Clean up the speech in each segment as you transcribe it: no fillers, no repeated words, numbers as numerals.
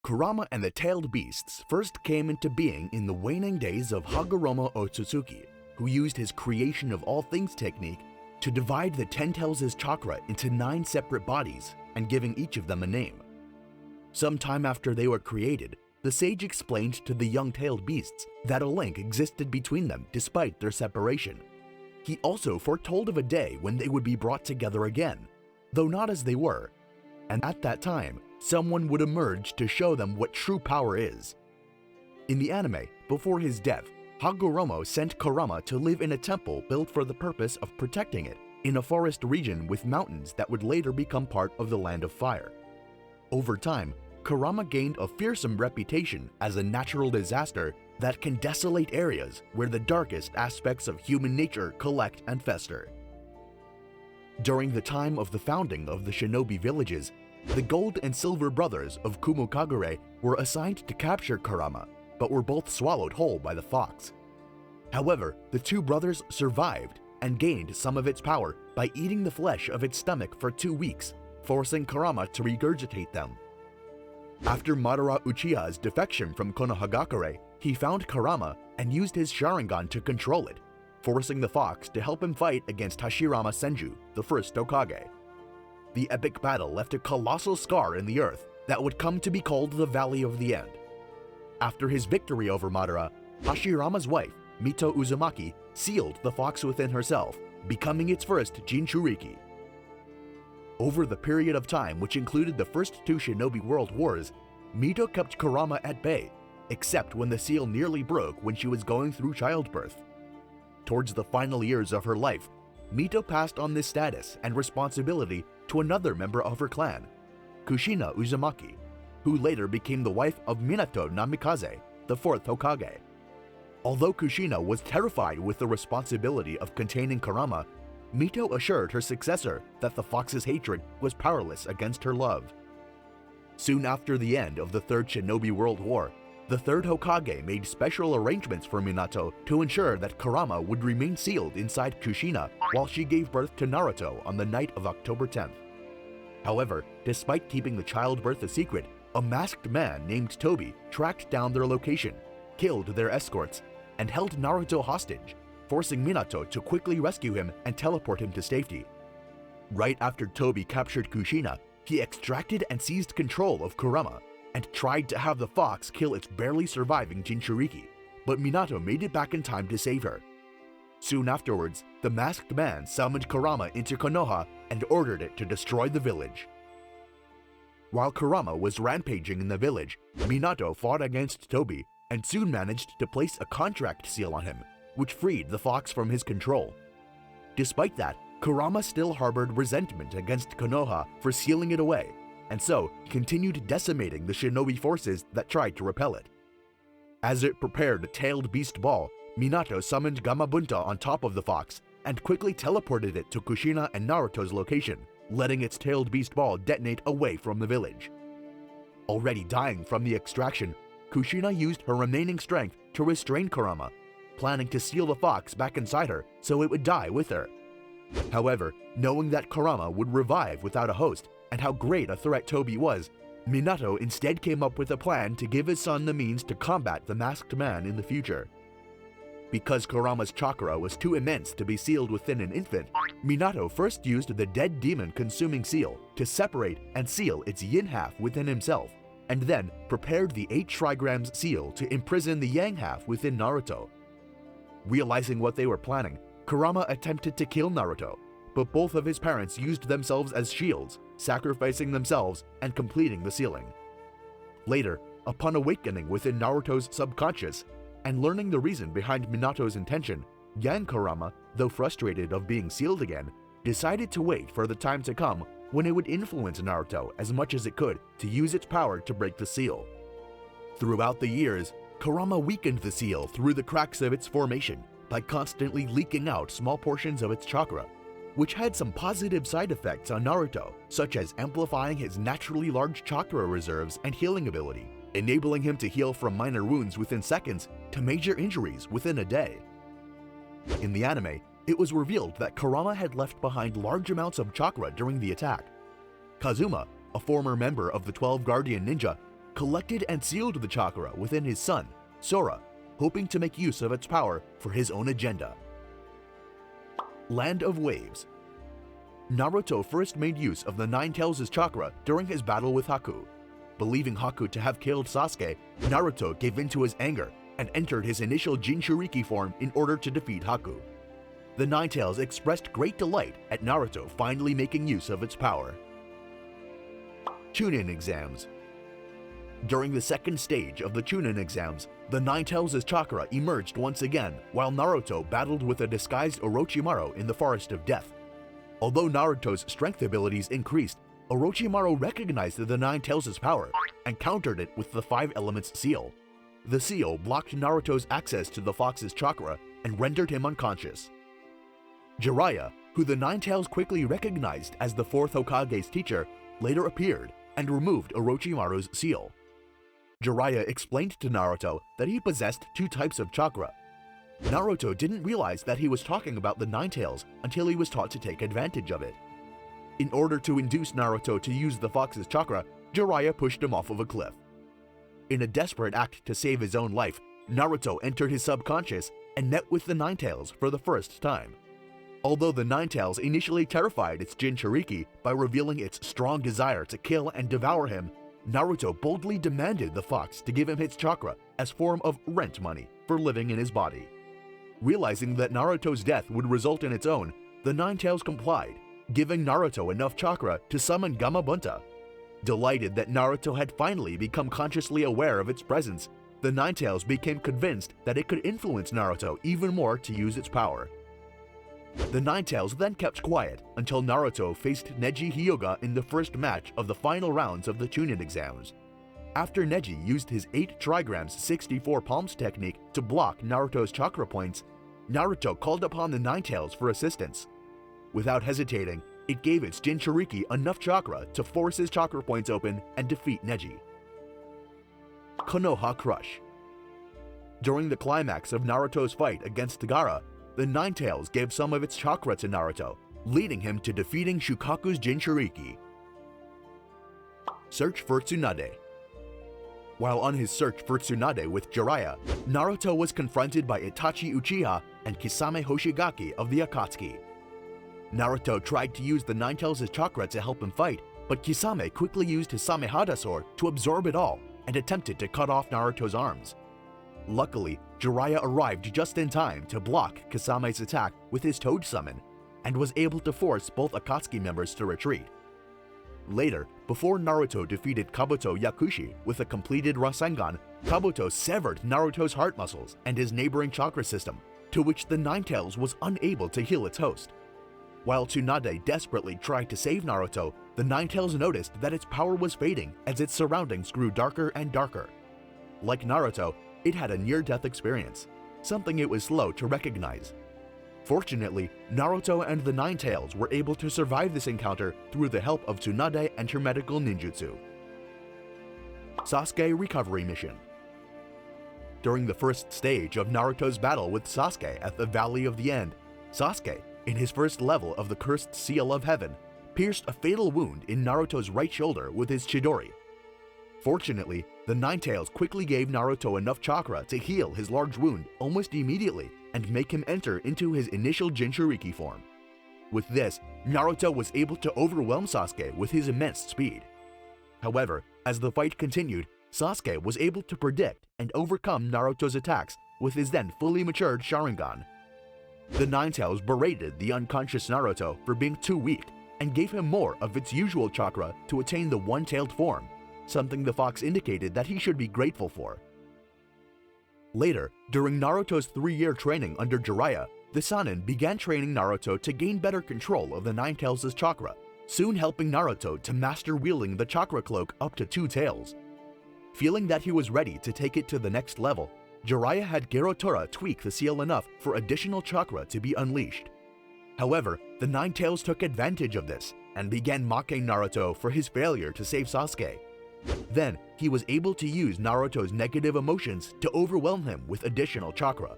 Kurama and the Tailed Beasts first came into being in the waning days of Hagoromo Otsutsuki, who used his creation of all things technique to divide the 10 Tails' chakra into 9 separate bodies and giving each of them a name. Sometime after they were created, the sage explained to the young tailed beasts that a link existed between them despite their separation. He also foretold of a day when they would be brought together again, though not as they were, and at that time, someone would emerge to show them what true power is. In the anime, before his death, Hagoromo sent Kurama to live in a temple built for the purpose of protecting it in a forest region with mountains that would later become part of the Land of Fire. Over time, Kurama gained a fearsome reputation as a natural disaster that can desolate areas where the darkest aspects of human nature collect and fester. During the time of the founding of the Shinobi villages, the Gold and Silver brothers of Kumokagure were assigned to capture Kurama, but were both swallowed whole by the fox. However, the two brothers survived and gained some of its power by eating the flesh of its stomach for 2 weeks, forcing Kurama to regurgitate them. After Madara Uchiha's defection from Konohagakure, he found Kurama and used his Sharingan to control it, forcing the fox to help him fight against Hashirama Senju, the first Hokage. The epic battle left a colossal scar in the earth that would come to be called the Valley of the End. After his victory over Madara, Hashirama's wife, Mito Uzumaki, sealed the fox within herself, becoming its first Jinchuriki. Over the period of time which included the first 2 Shinobi World Wars, Mito kept Kurama at bay, except when the seal nearly broke when she was going through childbirth. Towards the final years of her life, Mito passed on this status and responsibility to another member of her clan, Kushina Uzumaki, who later became the wife of Minato Namikaze, the 4th Hokage. Although Kushina was terrified with the responsibility of containing Kurama, Mito assured her successor that the fox's hatred was powerless against her love. Soon after the end of the Third Shinobi World War, the 3rd Hokage made special arrangements for Minato to ensure that Kurama would remain sealed inside Kushina while she gave birth to Naruto on the night of October 10th. However, despite keeping the childbirth a secret, a masked man named Tobi tracked down their location, killed their escorts, and held Naruto hostage, forcing Minato to quickly rescue him and teleport him to safety. Right after Tobi captured Kushina, he extracted and seized control of Kurama, and tried to have the fox kill its barely surviving Jinchuriki, but Minato made it back in time to save her. Soon afterwards, the masked man summoned Kurama into Konoha and ordered it to destroy the village. While Kurama was rampaging in the village, Minato fought against Tobi and soon managed to place a contract seal on him, which freed the fox from his control. Despite that, Kurama still harbored resentment against Konoha for sealing it away, and so continued decimating the shinobi forces that tried to repel it. As it prepared a tailed beast ball, Minato summoned Gamabunta on top of the fox and quickly teleported it to Kushina and Naruto's location, letting its tailed beast ball detonate away from the village. Already dying from the extraction, Kushina used her remaining strength to restrain Kurama, planning to seal the fox back inside her so it would die with her. However, knowing that Kurama would revive without a host and how great a threat Tobi was, Minato instead came up with a plan to give his son the means to combat the masked man in the future. Because Kurama's chakra was too immense to be sealed within an infant, Minato first used the dead demon consuming seal to separate and seal its yin half within himself, and then prepared the 8 trigrams seal to imprison the yang half within Naruto. Realizing what they were planning, Kurama attempted to kill Naruto, but both of his parents used themselves as shields, sacrificing themselves and completing the sealing. Later, upon awakening within Naruto's subconscious and learning the reason behind Minato's intention, Yang Kurama, though frustrated of being sealed again, decided to wait for the time to come when it would influence Naruto as much as it could to use its power to break the seal. Throughout the years, Kurama weakened the seal through the cracks of its formation by constantly leaking out small portions of its chakra, which had some positive side effects on Naruto, such as amplifying his naturally large chakra reserves and healing ability, enabling him to heal from minor wounds within seconds to major injuries within a day. In the anime, it was revealed that Kurama had left behind large amounts of chakra during the attack. Kazuma, a former member of the 12 Guardian Ninja, collected and sealed the chakra within his son, Sora, hoping to make use of its power for his own agenda. Land of Waves. Naruto first made use of the Nine-Tails' chakra during his battle with Haku. Believing Haku to have killed Sasuke, Naruto gave in to his anger and entered his initial Jinchuriki form in order to defeat Haku. The Nine-Tails expressed great delight at Naruto finally making use of its power. Chunin Exams. During the second stage of the Chunin Exams, the Nine-Tails' chakra emerged once again while Naruto battled with a disguised Orochimaru in the Forest of Death. Although Naruto's strength abilities increased, Orochimaru recognized the Nine-Tails' power and countered it with the Five Elements seal. The seal blocked Naruto's access to the fox's chakra and rendered him unconscious. Jiraiya, who the Nine-Tails quickly recognized as the fourth Hokage's teacher, later appeared and removed Orochimaru's seal. Jiraiya explained to Naruto that he possessed two types of chakra. Naruto didn't realize that he was talking about the Nine-Tails until he was taught to take advantage of it. In order to induce Naruto to use the fox's chakra, Jiraiya pushed him off of a cliff. In a desperate act to save his own life, Naruto entered his subconscious and met with the Nine-Tails for the first time. Although the Nine-Tails initially terrified its Jinchuriki by revealing its strong desire to kill and devour him, Naruto boldly demanded the fox to give him its chakra as form of rent money for living in his body. Realizing that Naruto's death would result in its own, the Nine-Tails complied, giving Naruto enough chakra to summon Gamabunta. Delighted that Naruto had finally become consciously aware of its presence, the Nine-Tails became convinced that it could influence Naruto even more to use its power. The Nine-Tails then kept quiet until Naruto faced Neji Hyuga in the first match of the final rounds of the Chunin Exams. After Neji used his 8 trigrams 64 palms technique to block Naruto's chakra points, Naruto called upon the Nine-Tails for assistance. Without hesitating, it gave its Jinchuriki enough chakra to force his chakra points open and defeat Neji. Konoha Crush. During the climax of Naruto's fight against Tagara, the Nine-Tails gave some of its chakra to Naruto, leading him to defeating Shukaku's Jinchuriki. Search for Tsunade. While on his search for Tsunade with Jiraiya, Naruto was confronted by Itachi Uchiha and Kisame Hoshigaki of the Akatsuki. Naruto tried to use the Nine-Tails' chakra to help him fight, but Kisame quickly used his Samehada sword to absorb it all and attempted to cut off Naruto's arms. Luckily, Jiraiya arrived just in time to block Kisame's attack with his Toad Summon, and was able to force both Akatsuki members to retreat. Later, before Naruto defeated Kabuto Yakushi with a completed Rasengan, Kabuto severed Naruto's heart muscles and his neighboring chakra system, to which the Nine-Tails was unable to heal its host. While Tsunade desperately tried to save Naruto, the Nine-Tails noticed that its power was fading as its surroundings grew darker and darker. Like Naruto, it had a near-death experience, something it was slow to recognize. Fortunately, Naruto and the Nine-Tails were able to survive this encounter through the help of Tsunade and her medical ninjutsu. Sasuke Recovery Mission. During the first stage of Naruto's battle with Sasuke at the Valley of the End, Sasuke, in his first level of the Cursed Seal of Heaven, pierced a fatal wound in Naruto's right shoulder with his Chidori. Fortunately, the Nine-Tails quickly gave Naruto enough chakra to heal his large wound almost immediately and make him enter into his initial Jinchuriki form. With this, Naruto was able to overwhelm Sasuke with his immense speed. However, as the fight continued, Sasuke was able to predict and overcome Naruto's attacks with his then fully matured Sharingan. The Nine-Tails berated the unconscious Naruto for being too weak and gave him more of its usual chakra to attain the one-tailed form, something the fox indicated that he should be grateful for. Later, during Naruto's 3-year training under Jiraiya, the Sannin began training Naruto to gain better control of the Nine-Tails' chakra, soon helping Naruto to master wielding the chakra cloak up to 2 tails. Feeling that he was ready to take it to the next level, Jiraiya had Gerotora tweak the seal enough for additional chakra to be unleashed. However, the Nine-Tails took advantage of this and began mocking Naruto for his failure to save Sasuke. Then, he was able to use Naruto's negative emotions to overwhelm him with additional chakra.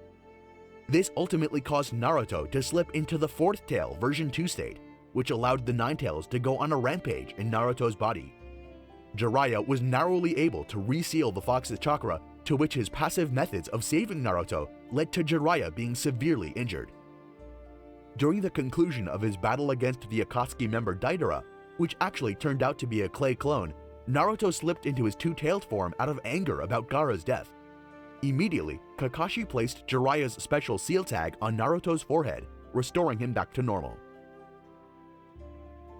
This ultimately caused Naruto to slip into the 4th tail version 2 state, which allowed the Nine-Tails to go on a rampage in Naruto's body. Jiraiya was narrowly able to reseal the fox's chakra, to which his passive methods of saving Naruto led to Jiraiya being severely injured. During the conclusion of his battle against the Akatsuki member Deidara, which actually turned out to be a clay clone, Naruto slipped into his two-tailed form out of anger about Gaara's death. Immediately, Kakashi placed Jiraiya's special seal tag on Naruto's forehead, restoring him back to normal.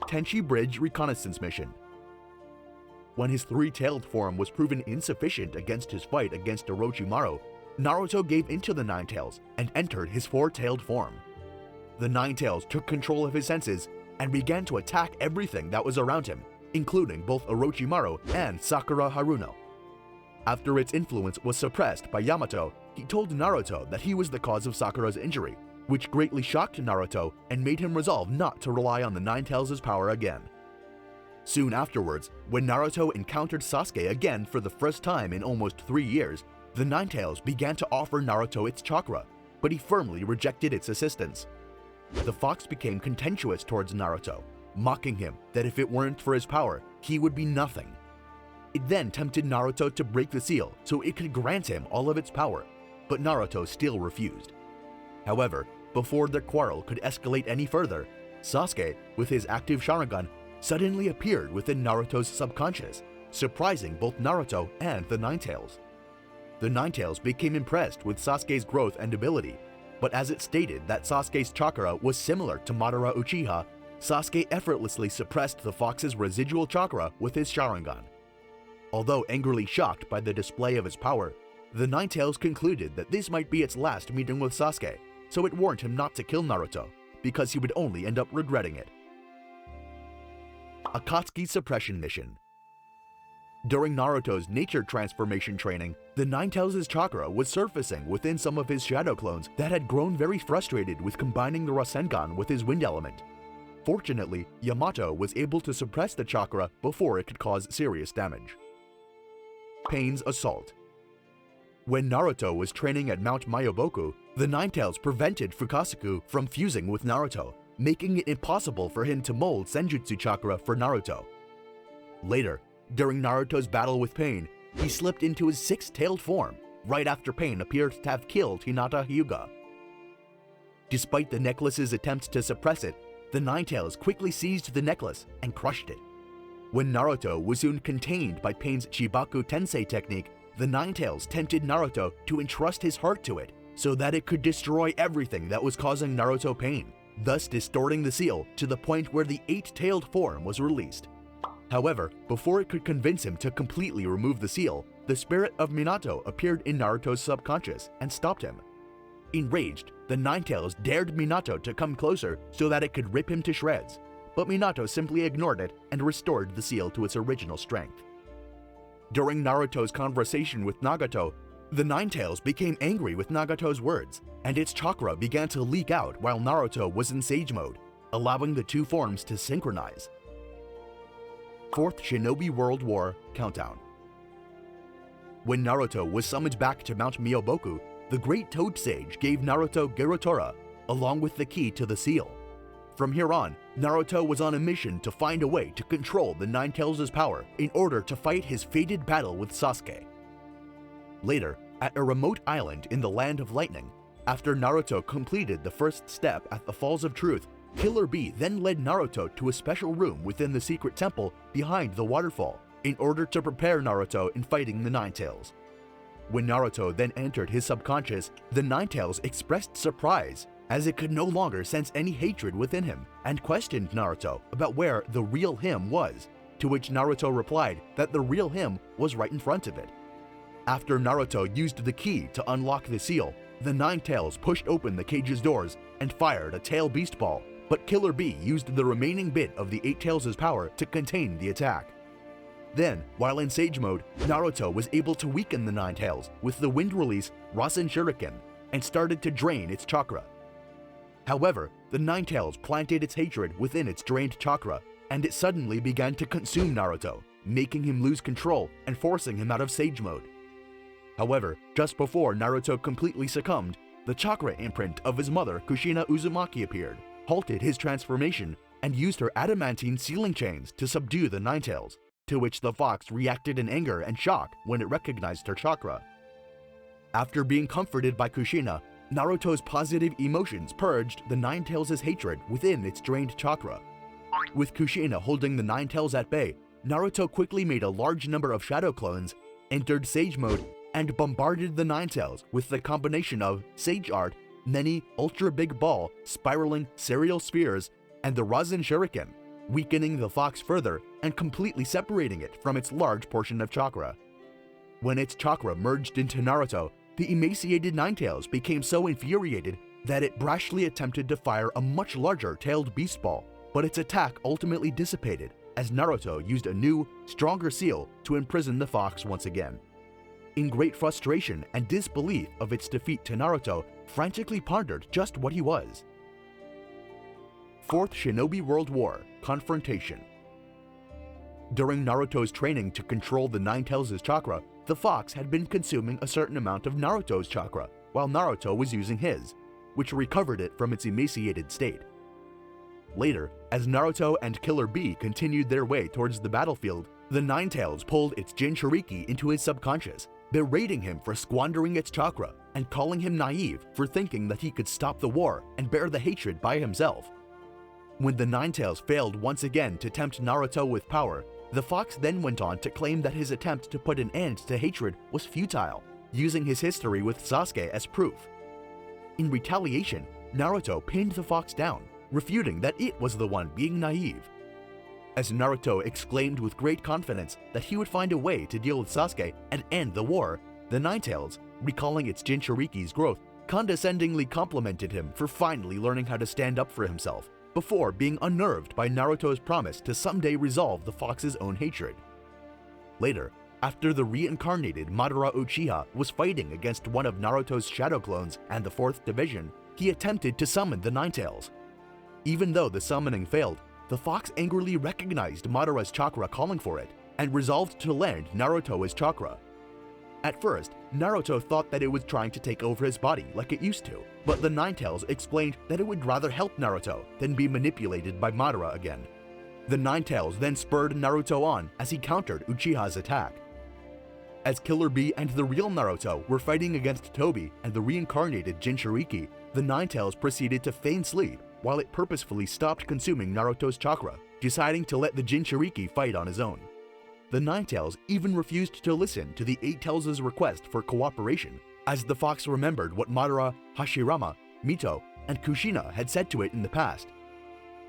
Tenchi Bridge Reconnaissance Mission. When his three-tailed form was proven insufficient against his fight against Orochimaru, Naruto gave into the Nine Tails and entered his four-tailed form. The Nine Tails took control of his senses and began to attack everything that was around him, including both Orochimaru and Sakura Haruno. After its influence was suppressed by Yamato, he told Naruto that he was the cause of Sakura's injury, which greatly shocked Naruto and made him resolve not to rely on the Nine Tails' power again. Soon afterwards, when Naruto encountered Sasuke again for the first time in almost 3 years, the Nine Tails began to offer Naruto its chakra, but he firmly rejected its assistance. The fox became contemptuous towards Naruto, mocking him that if it weren't for his power, he would be nothing. It then tempted Naruto to break the seal so it could grant him all of its power, but Naruto still refused. However, before their quarrel could escalate any further, Sasuke, with his active Sharingan, suddenly appeared within Naruto's subconscious, surprising both Naruto and the Nine Tails. The Nine Tails became impressed with Sasuke's growth and ability, but as it stated that Sasuke's chakra was similar to Madara Uchiha, Sasuke effortlessly suppressed the fox's residual chakra with his Sharingan. Although angrily shocked by the display of his power, the Nine Tails concluded that this might be its last meeting with Sasuke, so it warned him not to kill Naruto, because he would only end up regretting it. Akatsuki Suppression Mission. During Naruto's nature transformation training, the Nine Tails' chakra was surfacing within some of his shadow clones that had grown very frustrated with combining the Rasengan with his wind element. Fortunately, Yamato was able to suppress the chakra before it could cause serious damage. Pain's Assault. When Naruto was training at Mount Mayoboku, the Nine Tails prevented Fukasaku from fusing with Naruto, making it impossible for him to mold Senjutsu chakra for Naruto. Later, during Naruto's battle with Pain, he slipped into his six-tailed form, right after Pain appeared to have killed Hinata Hyuga. Despite the necklace's attempts to suppress it, the Nine Tails quickly seized the necklace and crushed it. When Naruto was soon contained by Pain's Chibaku Tensei technique, the Nine Tails tempted Naruto to entrust his heart to it so that it could destroy everything that was causing Naruto pain, thus distorting the seal to the point where the eight-tailed form was released. However, before it could convince him to completely remove the seal, the spirit of Minato appeared in Naruto's subconscious and stopped him. Enraged, the Nine Tails dared Minato to come closer so that it could rip him to shreds, but Minato simply ignored it and restored the seal to its original strength. During Naruto's conversation with Nagato, the Nine Tails became angry with Nagato's words, and its chakra began to leak out while Naruto was in Sage Mode, allowing the two forms to synchronize. Fourth Shinobi World War Countdown. When Naruto was summoned back to Mount Miyoboku, the Great Toad Sage gave Naruto Gerutora, along with the key to the seal. From here on, Naruto was on a mission to find a way to control the Nine Tails' power in order to fight his fated battle with Sasuke. Later, at a remote island in the Land of Lightning, after Naruto completed the first step at the Falls of Truth, Killer Bee then led Naruto to a special room within the secret temple behind the waterfall in order to prepare Naruto in fighting the Nine Tails. When Naruto then entered his subconscious, the Nine Tails expressed surprise as it could no longer sense any hatred within him and questioned Naruto about where the real him was, to which Naruto replied that the real him was right in front of it. After Naruto used the key to unlock the seal, the Nine Tails pushed open the cage's doors and fired a tail beast ball, but Killer Bee used the remaining bit of the Eight Tails' power to contain the attack. Then, while in Sage Mode, Naruto was able to weaken the Nine Tails with the wind release Rasen Shuriken and started to drain its chakra. However, the Nine Tails planted its hatred within its drained chakra, and it suddenly began to consume Naruto, making him lose control and forcing him out of Sage Mode. However, just before Naruto completely succumbed, the chakra imprint of his mother Kushina Uzumaki appeared, halted his transformation, and used her adamantine sealing chains to subdue the Nine Tails, to which the fox reacted in anger and shock when it recognized her chakra. After being comforted by Kushina, Naruto's positive emotions purged the Nine-Tails' hatred within its drained chakra. With Kushina holding the Nine-Tails at bay, Naruto quickly made a large number of shadow clones, entered Sage Mode, and bombarded the Nine-Tails with the combination of Sage Art, Neni, Ultra Big Ball, Spiraling Serial Spheres, and the Rasen Shuriken, weakening the fox further and completely separating it from its large portion of chakra. When its chakra merged into Naruto, the emaciated Nine-Tails became so infuriated that it brashly attempted to fire a much larger tailed beast ball, but its attack ultimately dissipated as Naruto used a new, stronger seal to imprison the fox once again. In great frustration and disbelief of its defeat to Naruto, frantically pondered just what he was. Fourth Shinobi World War Confrontation. During Naruto's training to control the Nine-Tails' chakra, the fox had been consuming a certain amount of Naruto's chakra, while Naruto was using his, which recovered it from its emaciated state. Later, as Naruto and Killer Bee continued their way towards the battlefield, the Nine-Tails pulled its Jinchuriki into his subconscious, berating him for squandering its chakra and calling him naive for thinking that he could stop the war and bear the hatred by himself. When the Nine-Tails failed once again to tempt Naruto with power, the fox then went on to claim that his attempt to put an end to hatred was futile, using his history with Sasuke as proof. In retaliation, Naruto pinned the fox down, refuting that it was the one being naive. As Naruto exclaimed with great confidence that he would find a way to deal with Sasuke and end the war, the Nine-Tails, recalling its Jinchuriki's growth, condescendingly complimented him for finally learning how to stand up for himself, before being unnerved by Naruto's promise to someday resolve the fox's own hatred. Later, after the reincarnated Madara Uchiha was fighting against one of Naruto's shadow clones and the 4th Division, he attempted to summon the Nine-Tails. Even though the summoning failed, the fox angrily recognized Madara's chakra calling for it, and resolved to lend Naruto his chakra. At first, Naruto thought that it was trying to take over his body like it used to, but the Nine-Tails explained that it would rather help Naruto than be manipulated by Madara again. The Nine-Tails then spurred Naruto on as he countered Uchiha's attack. As Killer Bee and the real Naruto were fighting against Tobi and the reincarnated Jinchuriki, the Nine-Tails proceeded to feign sleep while it purposefully stopped consuming Naruto's chakra, deciding to let the Jinchuriki fight on his own. The Nine-Tails even refused to listen to the Eight-Tails' request for cooperation, as the fox remembered what Madara, Hashirama, Mito, and Kushina had said to it in the past.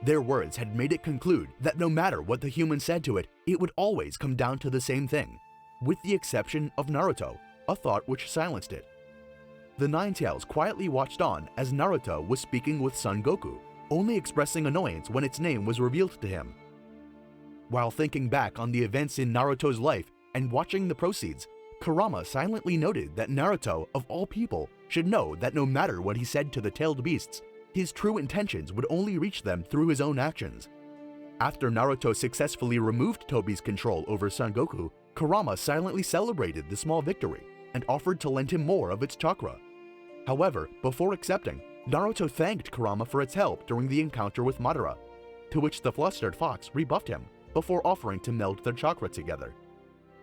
Their words had made it conclude that no matter what the humans said to it, it would always come down to the same thing, with the exception of Naruto, a thought which silenced it. The Nine-Tails quietly watched on as Naruto was speaking with Son Goku, only expressing annoyance when its name was revealed to him. While thinking back on the events in Naruto's life and watching the proceeds, Kurama silently noted that Naruto, of all people, should know that no matter what he said to the tailed beasts, his true intentions would only reach them through his own actions. After Naruto successfully removed Tobi's control over Son Goku, Kurama silently celebrated the small victory and offered to lend him more of its chakra. However, before accepting, Naruto thanked Kurama for its help during the encounter with Madara, to which the flustered fox rebuffed him before offering to meld their chakra together.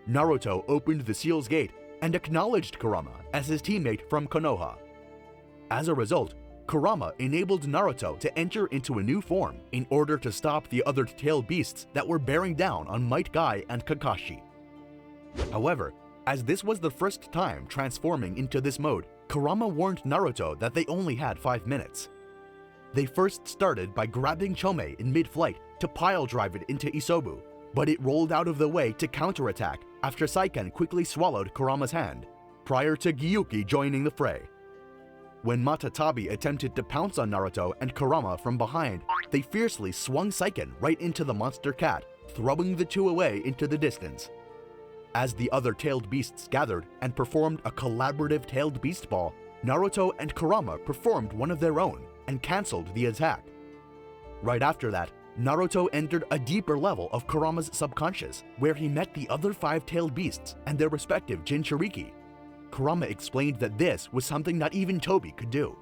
Naruto opened the seal's gate and acknowledged Kurama as his teammate from Konoha. As a result, Kurama enabled Naruto to enter into a new form in order to stop the other tailed beasts that were bearing down on Might Guy and Kakashi. However, as this was the first time transforming into this mode, Kurama warned Naruto that they only had 5 minutes. They first started by grabbing Chome in mid-flight to pile-drive it into Isobu, but it rolled out of the way to counterattack after Saiken quickly swallowed Kurama's hand, prior to Gyuki joining the fray. When Matatabi attempted to pounce on Naruto and Kurama from behind, they fiercely swung Saiken right into the monster cat, throwing the two away into the distance. As the other tailed beasts gathered and performed a collaborative tailed beast ball, Naruto and Kurama performed one of their own and cancelled the attack. Right after that, Naruto entered a deeper level of Kurama's subconscious, where he met the other 5 tailed beasts and their respective Jinchuriki. Kurama explained that this was something not even Tobi could do.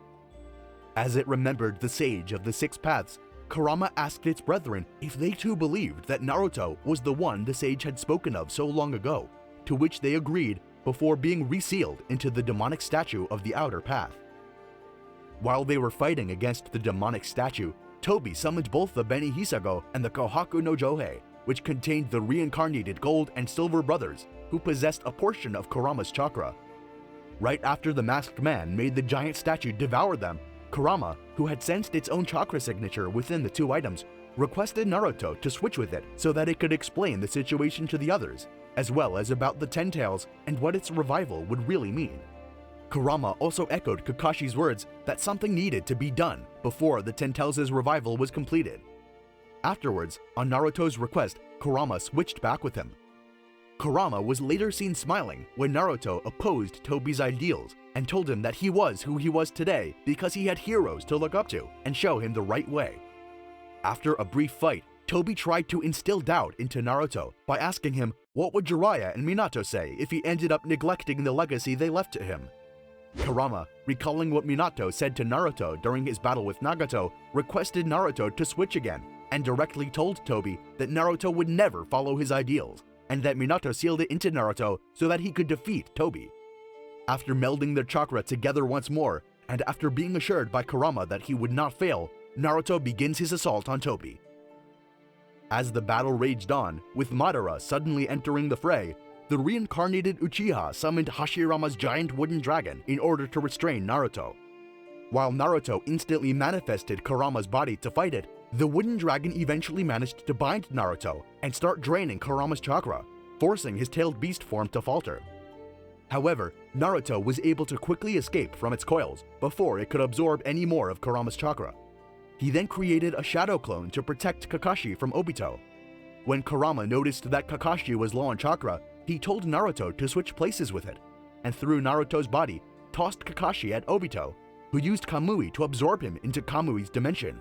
As it remembered the Sage of the 6 Paths, Kurama asked its brethren if they too believed that Naruto was the one the sage had spoken of so long ago, to which they agreed before being resealed into the demonic statue of the Outer Path. While they were fighting against the demonic statue, Tobi summoned both the Beni Hisago and the Kohaku no Johei, which contained the reincarnated gold and silver brothers who possessed a portion of Kurama's chakra. Right after the masked man made the giant statue devour them, Kurama, who had sensed its own chakra signature within the two items, requested Naruto to switch with it so that it could explain the situation to the others, as well as about the Ten Tails and what its revival would really mean. Kurama also echoed Kakashi's words that something needed to be done before the Ten Tails' revival was completed. Afterwards, on Naruto's request, Kurama switched back with him. Kurama was later seen smiling when Naruto opposed Tobi's ideals and told him that he was who he was today because he had heroes to look up to and show him the right way. After a brief fight, Tobi tried to instill doubt into Naruto by asking him what would Jiraiya and Minato say if he ended up neglecting the legacy they left to him. Kurama, recalling what Minato said to Naruto during his battle with Nagato, requested Naruto to switch again and directly told Tobi that Naruto would never follow his ideals, and that Minato sealed it into Naruto so that he could defeat Tobi. After melding their chakra together once more, and after being assured by Kurama that he would not fail, Naruto begins his assault on Tobi. As the battle raged on, with Madara suddenly entering the fray, the reincarnated Uchiha summoned Hashirama's giant wooden dragon in order to restrain Naruto. While Naruto instantly manifested Kurama's body to fight it, the wooden dragon eventually managed to bind Naruto and start draining Kurama's chakra, forcing his tailed beast form to falter. However, Naruto was able to quickly escape from its coils before it could absorb any more of Kurama's chakra. He then created a shadow clone to protect Kakashi from Obito. When Kurama noticed that Kakashi was low on chakra, he told Naruto to switch places with it, and through Naruto's body, tossed Kakashi at Obito, who used Kamui to absorb him into Kamui's dimension.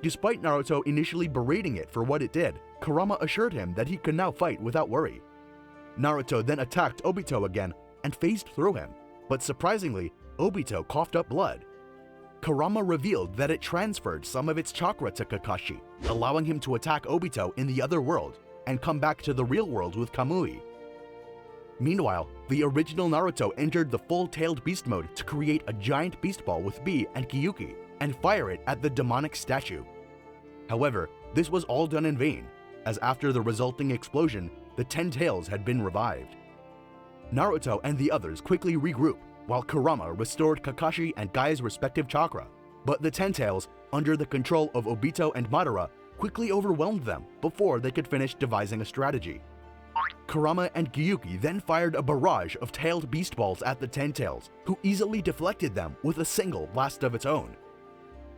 Despite Naruto initially berating it for what it did, Kurama assured him that he could now fight without worry. Naruto then attacked Obito again and phased through him, but surprisingly, Obito coughed up blood. Kurama revealed that it transferred some of its chakra to Kakashi, allowing him to attack Obito in the other world and come back to the real world with Kamui. Meanwhile, the original Naruto entered the full-tailed beast mode to create a giant beast ball with Bi and Gyuki and fire it at the demonic statue. However, this was all done in vain, as after the resulting explosion, the Ten Tails had been revived. Naruto and the others quickly regroup, while Kurama restored Kakashi and Gai's respective chakra, but the Ten Tails, under the control of Obito and Madara, quickly overwhelmed them before they could finish devising a strategy. Kurama and Gyuki then fired a barrage of tailed beast balls at the Ten Tails, who easily deflected them with a single blast of its own.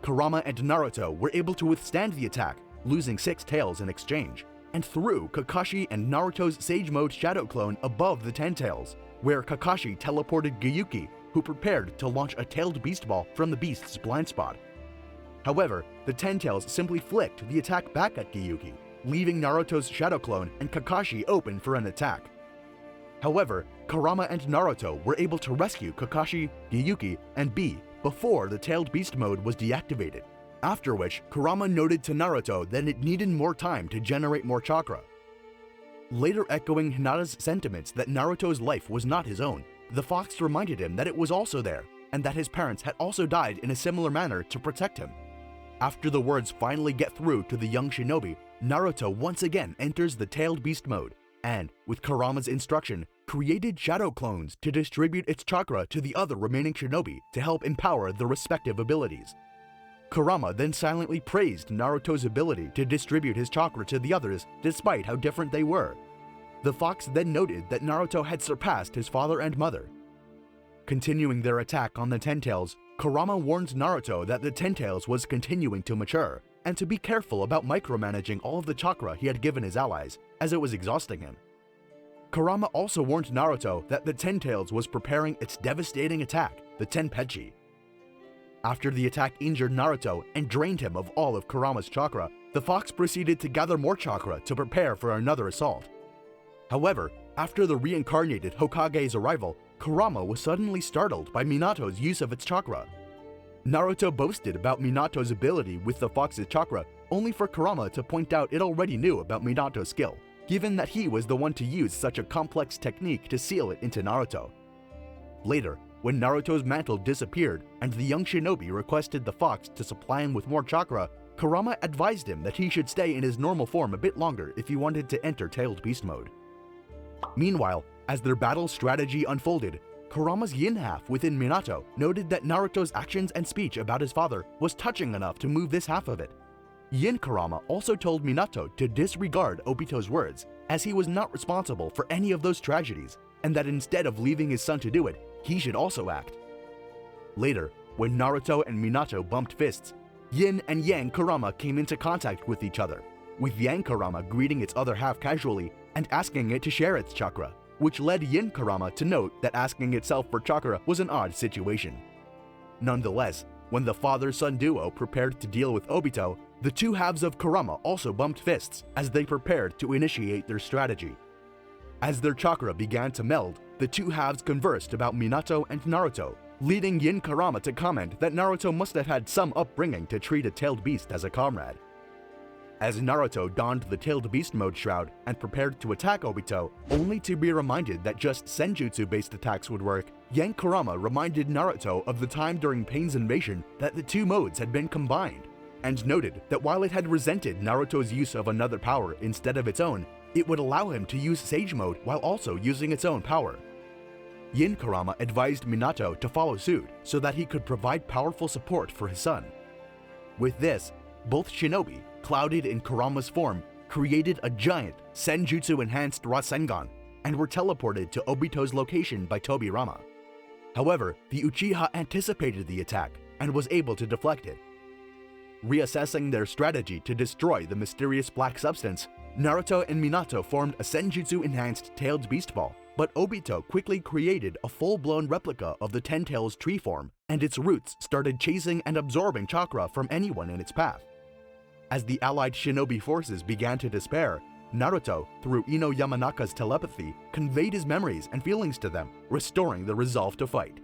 Kurama and Naruto were able to withstand the attack, losing 6 tails in exchange, and threw Kakashi and Naruto's Sage Mode Shadow Clone above the Ten Tails, where Kakashi teleported Gyuki, who prepared to launch a tailed beast ball from the beast's blind spot. However, the Ten Tails simply flicked the attack back at Gyuki, leaving Naruto's Shadow Clone and Kakashi open for an attack. However, Kurama and Naruto were able to rescue Kakashi, Gyuki, and Bi before the tailed beast mode was deactivated, after which Kurama noted to Naruto that it needed more time to generate more chakra. Later echoing Hinata's sentiments that Naruto's life was not his own, the fox reminded him that it was also there, and that his parents had also died in a similar manner to protect him. After the words finally get through to the young shinobi, Naruto once again enters the tailed beast mode, and, with Kurama's instruction, created shadow clones to distribute its chakra to the other remaining shinobi to help empower the respective abilities. Kurama then silently praised Naruto's ability to distribute his chakra to the others despite how different they were. The fox then noted that Naruto had surpassed his father and mother. Continuing their attack on the Ten Tails, Kurama warned Naruto that the Ten Tails was continuing to mature, and to be careful about micromanaging all of the chakra he had given his allies, as it was exhausting him. Kurama also warned Naruto that the Ten Tails was preparing its devastating attack, the Tenpechi. After the attack injured Naruto and drained him of all of Kurama's chakra, the fox proceeded to gather more chakra to prepare for another assault. However, after the reincarnated Hokage's arrival, Kurama was suddenly startled by Minato's use of its chakra. Naruto boasted about Minato's ability with the fox's chakra, only for Kurama to point out it already knew about Minato's skill, given that he was the one to use such a complex technique to seal it into Naruto. Later, when Naruto's mantle disappeared and the young shinobi requested the fox to supply him with more chakra, Kurama advised him that he should stay in his normal form a bit longer if he wanted to enter Tailed Beast mode. Meanwhile, as their battle strategy unfolded, Kurama's yin half within Minato noted that Naruto's actions and speech about his father was touching enough to move this half of it. Yin Kurama also told Minato to disregard Obito's words, as he was not responsible for any of those tragedies, and that instead of leaving his son to do it, he should also act. Later, when Naruto and Minato bumped fists, Yin and Yang Kurama came into contact with each other, with Yang Kurama greeting its other half casually and asking it to share its chakra, which led Yin Kurama to note that asking itself for chakra was an odd situation. Nonetheless, when the father-son duo prepared to deal with Obito, the two halves of Kurama also bumped fists as they prepared to initiate their strategy. As their chakra began to meld, the two halves conversed about Minato and Naruto, leading Yin Kurama to comment that Naruto must have had some upbringing to treat a tailed beast as a comrade. As Naruto donned the Tailed Beast mode shroud and prepared to attack Obito, only to be reminded that just senjutsu-based attacks would work, Yang Kurama reminded Naruto of the time during Pain's invasion that the two modes had been combined, and noted that while it had resented Naruto's use of another power instead of its own, it would allow him to use Sage mode while also using its own power. Yin Kurama advised Minato to follow suit so that he could provide powerful support for his son. With this, both shinobi, clouded in Kurama's form, created a giant senjutsu-enhanced Rasengan and were teleported to Obito's location by Tobirama. However, the Uchiha anticipated the attack and was able to deflect it. Reassessing their strategy to destroy the mysterious black substance, Naruto and Minato formed a senjutsu-enhanced tailed beast ball, but Obito quickly created a full-blown replica of the Ten Tails tree form, and its roots started chasing and absorbing chakra from anyone in its path. As the allied shinobi forces began to despair, Naruto, through Ino Yamanaka's telepathy, conveyed his memories and feelings to them, restoring the resolve to fight.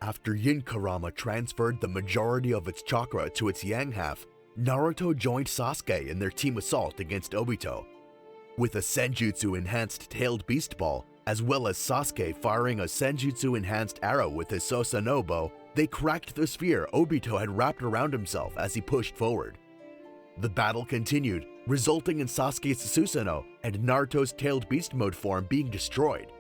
After Yin Kurama transferred the majority of its chakra to its yang half, Naruto joined Sasuke in their team assault against Obito. With a senjutsu-enhanced tailed beast ball, as well as Sasuke firing a senjutsu-enhanced arrow with his Susanoo bow, they cracked the sphere Obito had wrapped around himself as he pushed forward. The battle continued, resulting in Sasuke's Susanoo and Naruto's tailed beast mode form being destroyed.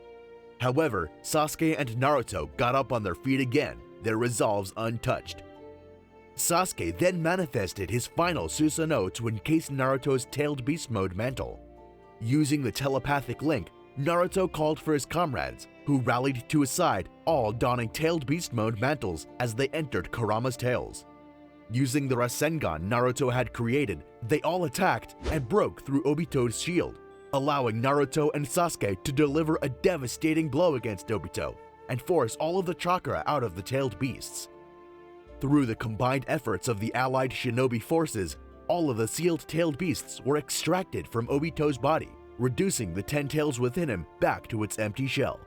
However, Sasuke and Naruto got up on their feet again, their resolves untouched. Sasuke then manifested his final Susanoo to encase Naruto's tailed beast mode mantle. Using the telepathic link, Naruto called for his comrades, who rallied to his side, all donning tailed beast mode mantles as they entered Kurama's tails. Using the Rasengan Naruto had created, they all attacked and broke through Obito's shield, allowing Naruto and Sasuke to deliver a devastating blow against Obito and force all of the chakra out of the tailed beasts. Through the combined efforts of the allied shinobi forces, all of the sealed tailed beasts were extracted from Obito's body, reducing the 10 tails within him back to its empty shell.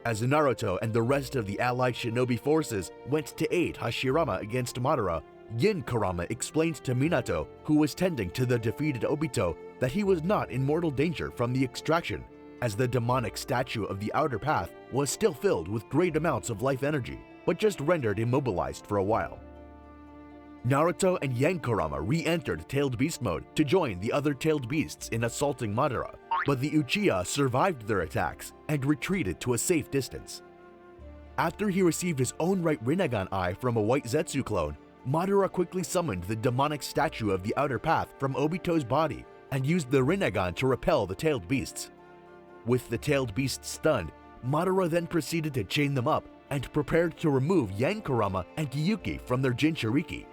As Naruto and the rest of the allied shinobi forces went to aid Hashirama against Madara, Yin Kurama explained to Minato, who was tending to the defeated Obito, that he was not in mortal danger from the extraction, as the demonic statue of the outer path was still filled with great amounts of life energy, but just rendered immobilized for a while. Naruto and Yang Kurama re-entered Tailed Beast mode to join the other Tailed Beasts in assaulting Madara, but the Uchiha survived their attacks and retreated to a safe distance. After he received his own right Rinnegan eye from a white Zetsu clone, Madara quickly summoned the demonic statue of the outer path from Obito's body and used the Rinnegan to repel the tailed beasts. With the tailed beasts stunned, Madara then proceeded to chain them up and prepared to remove Yang Kurama and Gyuki from their Jinchuriki.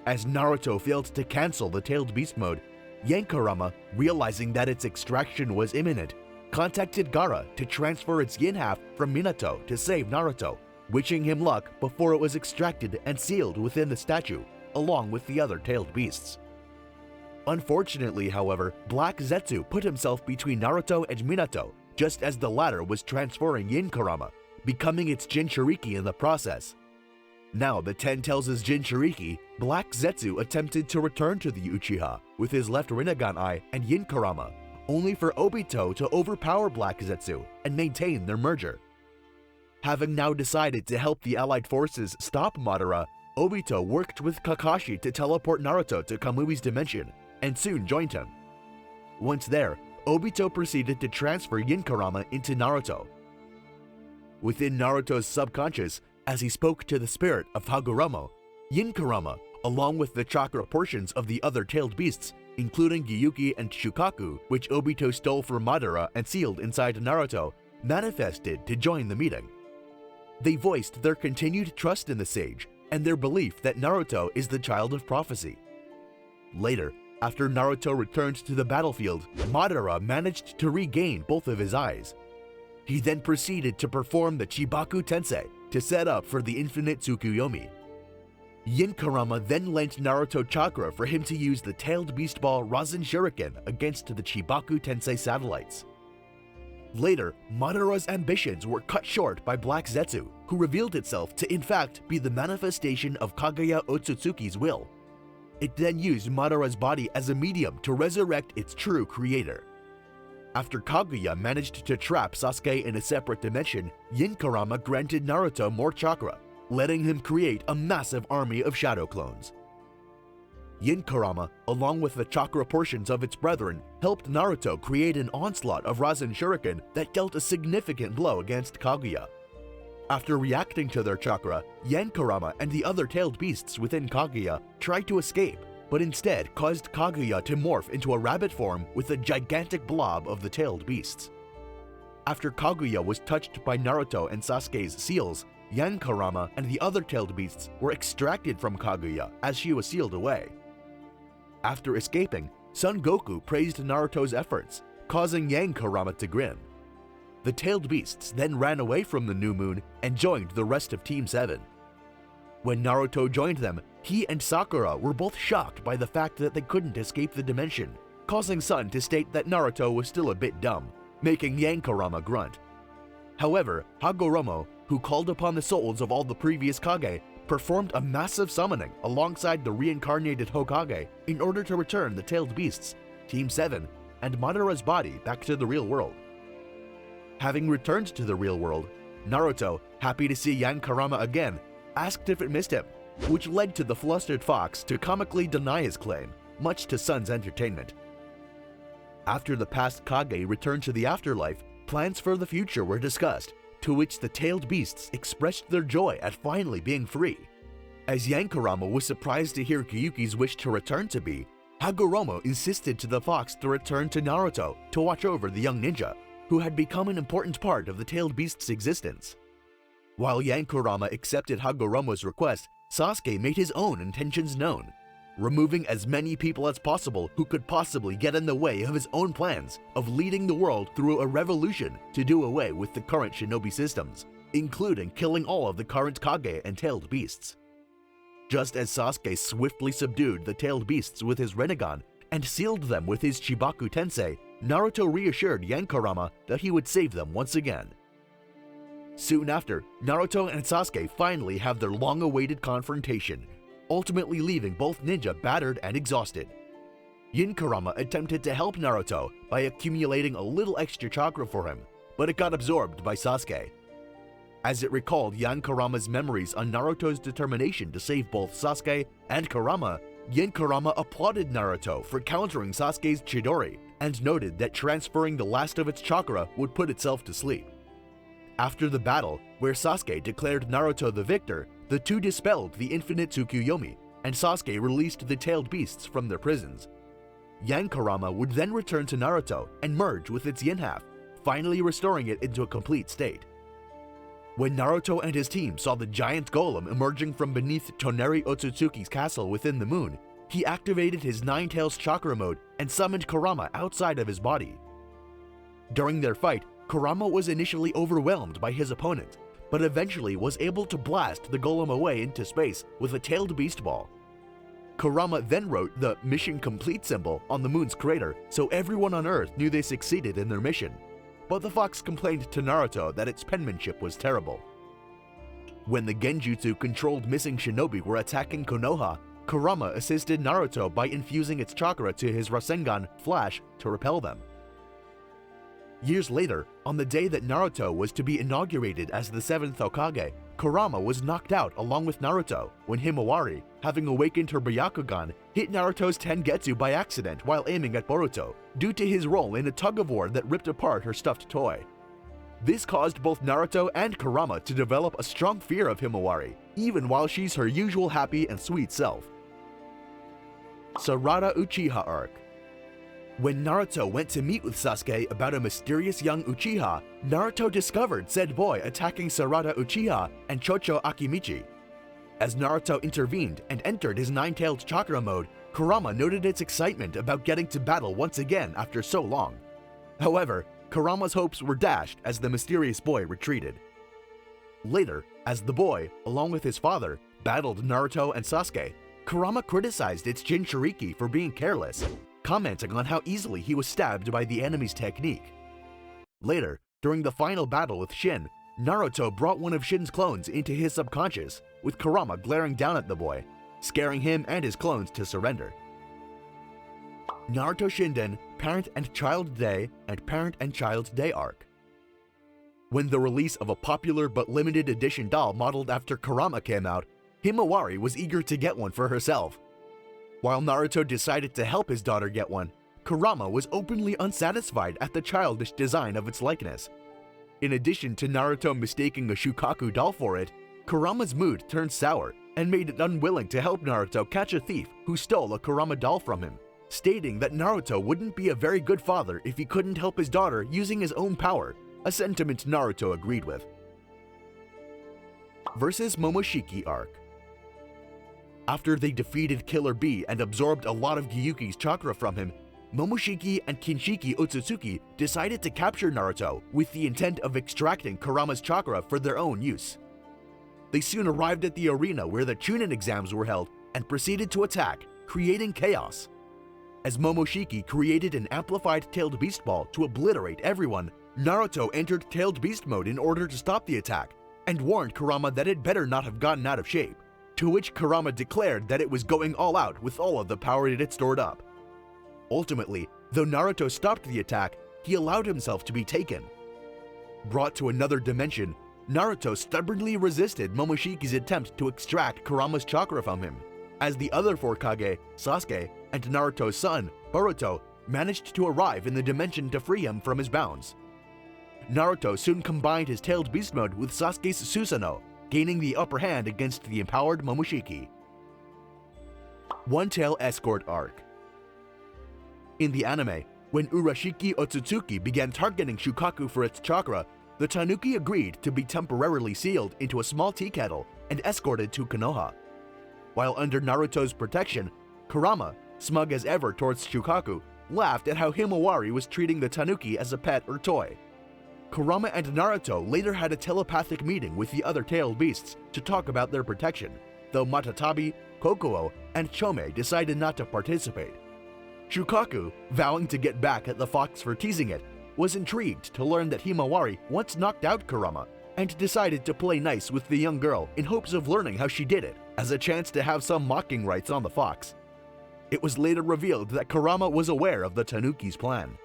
As Naruto failed to cancel the tailed beast mode, Yang Kurama, realizing that its extraction was imminent, contacted Gaara to transfer its yin half from Minato to save Naruto, wishing him luck before it was extracted and sealed within the statue, along with the other tailed beasts. Unfortunately, however, Black Zetsu put himself between Naruto and Minato just as the latter was transferring Yin Kurama, becoming its Jinchuriki in the process. Now the Ten Tails' Jinchuriki, Black Zetsu attempted to return to the Uchiha with his left Rinnegan Eye and Yin Kurama, only for Obito to overpower Black Zetsu and maintain their merger. Having now decided to help the allied forces stop Madara, Obito worked with Kakashi to teleport Naruto to Kamui's dimension, and soon joined him. Once there, Obito proceeded to transfer Yin Kurama into Naruto. Within Naruto's subconscious, as he spoke to the spirit of Hagoromo, Yin Kurama, along with the chakra portions of the other tailed beasts, including Gyuki and Shukaku, which Obito stole from Madara and sealed inside Naruto, manifested to join the meeting. They voiced their continued trust in the sage and their belief that Naruto is the child of prophecy. Later, after Naruto returned to the battlefield, Madara managed to regain both of his eyes. He then proceeded to perform the Chibaku Tensei to set up for the infinite Tsukuyomi. Yin Kurama then lent Naruto chakra for him to use the tailed beast ball Rasen Shuriken against the Chibaku Tensei satellites. Later, Madara's ambitions were cut short by Black Zetsu, who revealed itself to in fact be the manifestation of Kaguya Otsutsuki's will. It then used Madara's body as a medium to resurrect its true creator. After Kaguya managed to trap Sasuke in a separate dimension, Yin Kurama granted Naruto more chakra, letting him create a massive army of shadow clones. Yin Kurama, along with the chakra portions of its brethren, helped Naruto create an onslaught of Rasen Shuriken that dealt a significant blow against Kaguya. After reacting to their chakra, Yin Kurama and the other tailed beasts within Kaguya tried to escape, but instead caused Kaguya to morph into a rabbit form with a gigantic blob of the tailed beasts. After Kaguya was touched by Naruto and Sasuke's seals, Yin Kurama and the other tailed beasts were extracted from Kaguya as she was sealed away. After escaping, Son Goku praised Naruto's efforts, causing Yin Kurama to grin. The tailed beasts then ran away from the new moon and joined the rest of Team 7. When Naruto joined them, he and Sakura were both shocked by the fact that they couldn't escape the dimension, causing Son to state that Naruto was still a bit dumb, making Yin Kurama grunt. However, Hagoromo, who called upon the souls of all the previous Kage, performed a massive summoning alongside the reincarnated Hokage in order to return the tailed beasts, Team 7, and Madara's body back to the real world. Having returned to the real world, Naruto, happy to see Yin Kurama again, asked if it missed him, which led to the flustered fox to comically deny his claim, much to Son's entertainment. After the past Kage returned to the afterlife, plans for the future were discussed, to which the tailed beasts expressed their joy at finally being free. As Yin Kurama was surprised to hear Gyuki's wish to return to be, Hagoromo insisted to the fox to return to Naruto to watch over the young ninja, who had become an important part of the tailed beast's existence. While Yin Kurama accepted Hagoromo's request, Sasuke made his own intentions known, removing as many people as possible who could possibly get in the way of his own plans of leading the world through a revolution to do away with the current shinobi systems, including killing all of the current Kage and tailed beasts. Just as Sasuke swiftly subdued the tailed beasts with his Rinnegan and sealed them with his Chibaku Tensei, Naruto reassured Yin Kurama that he would save them once again. Soon after, Naruto and Sasuke finally have their long-awaited confrontation, ultimately leaving both ninja battered and exhausted. Yin Kurama attempted to help Naruto by accumulating a little extra chakra for him, but it got absorbed by Sasuke. As it recalled Yin Kurama's memories on Naruto's determination to save both Sasuke and Kurama, Yin Kurama applauded Naruto for countering Sasuke's Chidori and noted that transferring the last of its chakra would put itself to sleep. After the battle, where Sasuke declared Naruto the victor, the two dispelled the infinite Tsukuyomi, and Sasuke released the tailed beasts from their prisons. Yin Kurama would then return to Naruto and merge with its yin half, finally restoring it into a complete state. When Naruto and his team saw the giant golem emerging from beneath Toneri Otsutsuki's castle within the moon, he activated his Nine Tails chakra mode and summoned Kurama outside of his body. During their fight, Kurama was initially overwhelmed by his opponent, but eventually was able to blast the golem away into space with a tailed beast ball. Kurama then wrote the "Mission Complete" symbol on the moon's crater so everyone on Earth knew they succeeded in their mission, but the fox complained to Naruto that its penmanship was terrible. When the Genjutsu-controlled missing shinobi were attacking Konoha, Kurama assisted Naruto by infusing its chakra to his Rasengan, Flash, to repel them. Years later, on the day that Naruto was to be inaugurated as the 7th Hokage, Kurama was knocked out along with Naruto when Himawari, having awakened her Byakugan, hit Naruto's Tengetsu by accident while aiming at Boruto, due to his role in a tug-of-war that ripped apart her stuffed toy. This caused both Naruto and Kurama to develop a strong fear of Himawari, even while she's her usual happy and sweet self. Madara Uchiha Arc. When Naruto went to meet with Sasuke about a mysterious young Uchiha, Naruto discovered said boy attacking Madara Uchiha and Chocho Akimichi. As Naruto intervened and entered his nine-tailed chakra mode, Kurama noted its excitement about getting to battle once again after so long. However, Kurama's hopes were dashed as the mysterious boy retreated. Later, as the boy, along with his father, battled Naruto and Sasuke, Kurama criticized its Jinchuriki for being careless, commenting on how easily he was stabbed by the enemy's technique. Later, during the final battle with Shin, Naruto brought one of Shin's clones into his subconscious, with Kurama glaring down at the boy, scaring him and his clones to surrender. Naruto Shinden, Parent and Child Day and Parent and Child Day Arc. When the release of a popular but limited edition doll modeled after Kurama came out, Himawari was eager to get one for herself. While Naruto decided to help his daughter get one, Kurama was openly unsatisfied at the childish design of its likeness. In addition to Naruto mistaking a Shukaku doll for it, Kurama's mood turned sour and made it unwilling to help Naruto catch a thief who stole a Kurama doll from him, stating that Naruto wouldn't be a very good father if he couldn't help his daughter using his own power, a sentiment Naruto agreed with. Versus Momoshiki Arc. After they defeated Killer Bee and absorbed a lot of Gyuki's chakra from him, Momoshiki and Kinshiki Otsutsuki decided to capture Naruto with the intent of extracting Kurama's chakra for their own use. They soon arrived at the arena where the Chunin exams were held and proceeded to attack, creating chaos. As Momoshiki created an amplified Tailed Beast Ball to obliterate everyone, Naruto entered Tailed Beast Mode in order to stop the attack, and warned Kurama that it better not have gotten out of shape, to which Kurama declared that it was going all out with all of the power it had stored up. Ultimately, though Naruto stopped the attack, he allowed himself to be taken. Brought to another dimension, Naruto stubbornly resisted Momoshiki's attempt to extract Kurama's chakra from him, as the other four Kage, Sasuke, and Naruto's son, Boruto, managed to arrive in the dimension to free him from his bounds. Naruto soon combined his Tailed Beast Mode with Sasuke's Susanoo, gaining the upper hand against the empowered Momoshiki. One-Tail Escort Arc. In the anime, when Urashiki Otsutsuki began targeting Shukaku for its chakra, the Tanuki agreed to be temporarily sealed into a small tea kettle and escorted to Konoha. While under Naruto's protection, Kurama, smug as ever towards Shukaku, laughed at how Himawari was treating the Tanuki as a pet or toy. Kurama and Naruto later had a telepathic meeting with the other tailed beasts to talk about their protection, though Matatabi, Kokuo, and Chome decided not to participate. Shukaku, vowing to get back at the fox for teasing it, was intrigued to learn that Himawari once knocked out Kurama, and decided to play nice with the young girl in hopes of learning how she did it, as a chance to have some mocking rights on the fox. It was later revealed that Kurama was aware of the Tanuki's plan.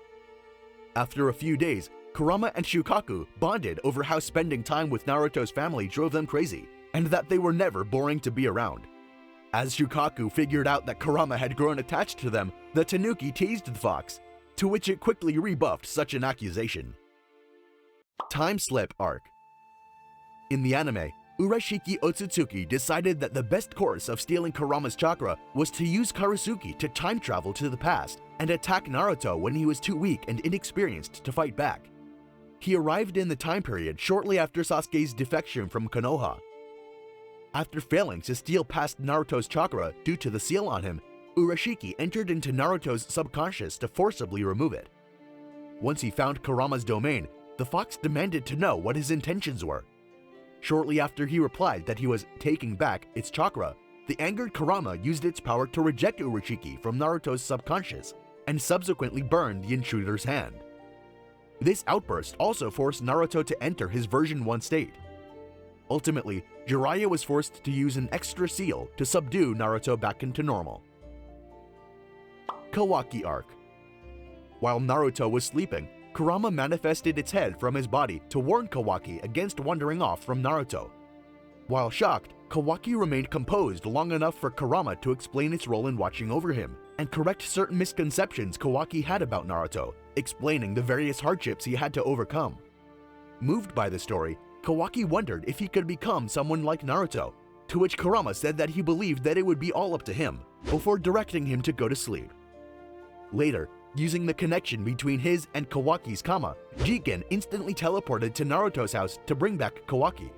After a few days, Kurama and Shukaku bonded over how spending time with Naruto's family drove them crazy, and that they were never boring to be around. As Shukaku figured out that Kurama had grown attached to them, the Tanuki teased the fox, to which it quickly rebuffed such an accusation. Time Slip Arc. In the anime, Urashiki Otsutsuki decided that the best course of stealing Kurama's chakra was to use Karasuki to time travel to the past and attack Naruto when he was too weak and inexperienced to fight back. He arrived in the time period shortly after Sasuke's defection from Konoha. After failing to steal past Naruto's chakra due to the seal on him, Urashiki entered into Naruto's subconscious to forcibly remove it. Once he found Kurama's domain, the fox demanded to know what his intentions were. Shortly after he replied that he was taking back its chakra, the angered Kurama used its power to reject Urashiki from Naruto's subconscious and subsequently burned the intruder's hand. This outburst also forced Naruto to enter his version 1 state. Ultimately, Jiraiya was forced to use an extra seal to subdue Naruto back into normal. Kawaki Arc. While Naruto was sleeping, Kurama manifested its head from his body to warn Kawaki against wandering off from Naruto. While shocked, Kawaki remained composed long enough for Kurama to explain its role in watching over him, and correct certain misconceptions Kawaki had about Naruto, explaining the various hardships he had to overcome. Moved by the story, Kawaki wondered if he could become someone like Naruto, to which Kurama said that he believed that it would be all up to him, before directing him to go to sleep. Later, using the connection between his and Kawaki's Kama, Jigen instantly teleported to Naruto's house to bring back Kawaki.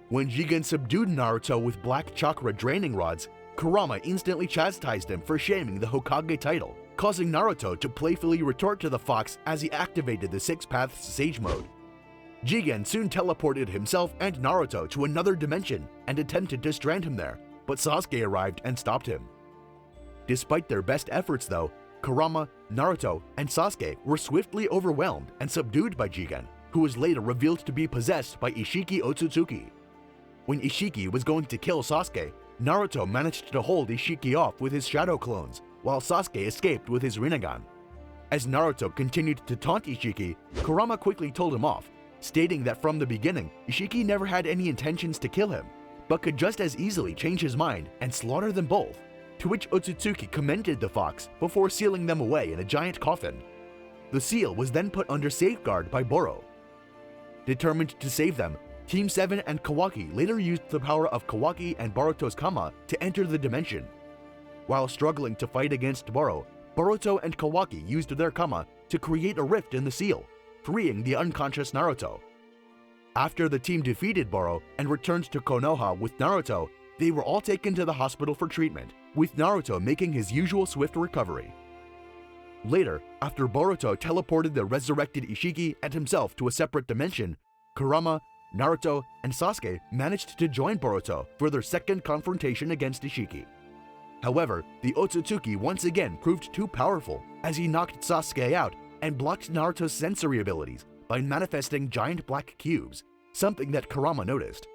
When Jigen subdued Naruto with black chakra draining rods, Kurama instantly chastised him for shaming the Hokage title, causing Naruto to playfully retort to the fox as he activated the Six Paths Sage Mode. Jigen soon teleported himself and Naruto to another dimension and attempted to strand him there, but Sasuke arrived and stopped him. Despite their best efforts though, Kurama, Naruto, and Sasuke were swiftly overwhelmed and subdued by Jigen, who was later revealed to be possessed by Ishiki Otsutsuki. When Ishiki was going to kill Sasuke, Naruto managed to hold Ishiki off with his shadow clones, while Sasuke escaped with his Rinnegan. As Naruto continued to taunt Ishiki, Kurama quickly told him off, stating that from the beginning, Ishiki never had any intentions to kill him, but could just as easily change his mind and slaughter them both, to which Otsutsuki commended the fox before sealing them away in a giant coffin. The seal was then put under safeguard by Boro. Determined to save them, Team 7 and Kawaki later used the power of Kawaki and Boruto's Kama to enter the dimension. While struggling to fight against Boro, Boruto and Kawaki used their Kama to create a rift in the seal, freeing the unconscious Naruto. After the team defeated Boro and returned to Konoha with Naruto, they were all taken to the hospital for treatment, with Naruto making his usual swift recovery. Later, after Boruto teleported the resurrected Ishiki and himself to a separate dimension, Kurama, Naruto, and Sasuke managed to join Boruto for their second confrontation against Ishiki. However, the Otsutsuki once again proved too powerful as he knocked Sasuke out and blocked Naruto's sensory abilities by manifesting giant black cubes, something that Kurama noticed.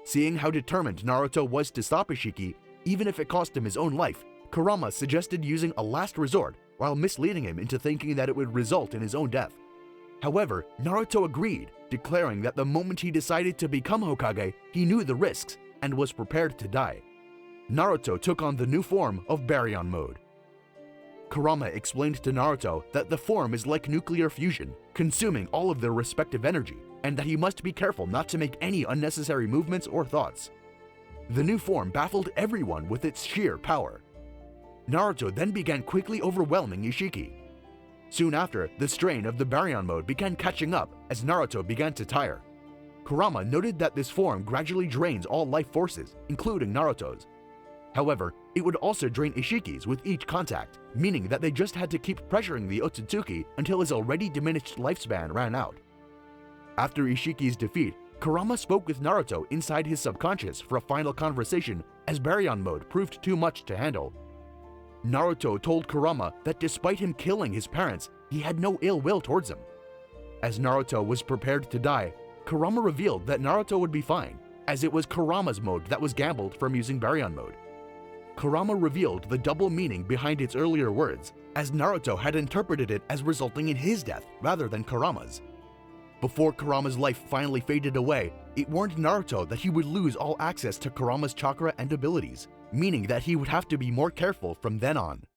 Seeing how determined Naruto was to stop Ishiki, even if it cost him his own life, Kurama suggested using a last resort while misleading him into thinking that it would result in his own death. However, Naruto agreed, declaring that the moment he decided to become Hokage, he knew the risks and was prepared to die. Naruto took on the new form of Baryon Mode. Kurama explained to Naruto that the form is like nuclear fusion, consuming all of their respective energy, and that he must be careful not to make any unnecessary movements or thoughts. The new form baffled everyone with its sheer power. Naruto then began quickly overwhelming Ishiki. Soon after, the strain of the Baryon Mode began catching up as Naruto began to tire. Kurama noted that this form gradually drains all life forces, including Naruto's. However, it would also drain Ishiki's with each contact, meaning that they just had to keep pressuring the Otsutsuki until his already diminished lifespan ran out. After Ishiki's defeat, Kurama spoke with Naruto inside his subconscious for a final conversation as Baryon Mode proved too much to handle. Naruto told Kurama that despite him killing his parents, he had no ill will towards him. As Naruto was prepared to die, Kurama revealed that Naruto would be fine, as it was Kurama's mode that was gambled from using Baryon Mode. Kurama revealed the double meaning behind its earlier words, as Naruto had interpreted it as resulting in his death rather than Kurama's. Before Kurama's life finally faded away, it warned Naruto that he would lose all access to Kurama's chakra and abilities, meaning that he would have to be more careful from then on.